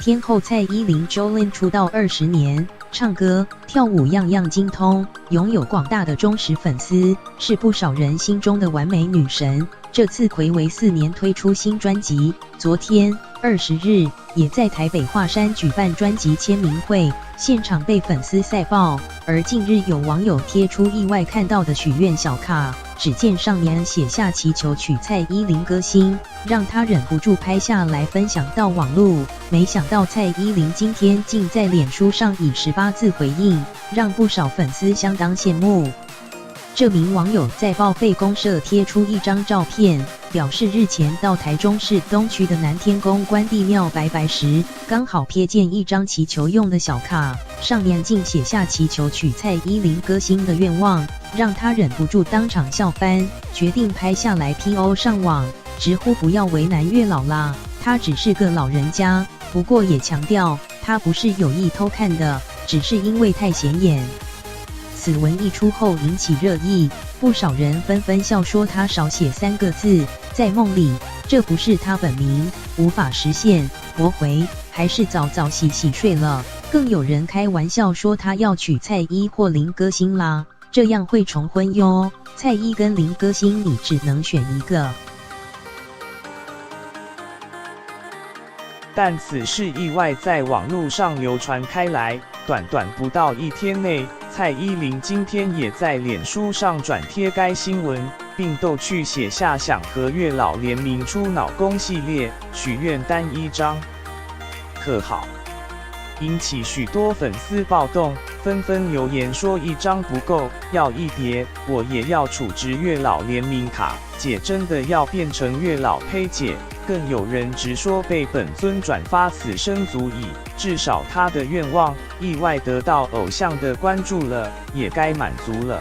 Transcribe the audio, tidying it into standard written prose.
天后蔡依林 Jolin 出道20年，唱歌跳舞样样精通，拥有广大的忠实粉丝，是不少人心中的完美女神。这次睽违4年推出新专辑，昨天20日也在台北华山举办专辑签名会，现场被粉丝塞爆。而近日有网友贴出意外看到的许愿小卡，只见上面写下祈求娶蔡依林歌星，让他忍不住拍下来分享到网路。没想到蔡依林今天竟在脸书上以18字回应，让不少粉丝相当羡慕。这名网友在报废公社贴出一张照片，表示日前到台中市东区的南天宫关帝庙拜拜时，刚好瞥见一张祈求用的小卡，上面竟写下祈求娶蔡依林歌星的愿望，让他忍不住当场笑翻，决定拍下来 PO 上网，直呼不要为难月老啦，他只是个老人家。不过也强调，他不是有意偷看的，只是因为太显眼。此文一出后引起热议，不少人纷纷笑说他少写3个字，在梦里，这不是他本名，无法实现。驳回，还是早早洗睡了。更有人开玩笑说他要娶蔡依或林歌星啦，这样会重婚哟。蔡依跟林歌星你只能选一个。但此事意外在网络上流传开来，短不到1天内，蔡依林今天也在脸书上转贴该新闻，并逗趣写下想和月老联名出脑公系列许愿单1张，可好，引起许多粉丝暴动，纷纷留言说1张不够，要1叠，我也要储值月老联名卡，姐真的要变成月老呸姐。更有人直说被本尊转发此生足矣，至少他的愿望意外得到偶像的关注了，也该满足了。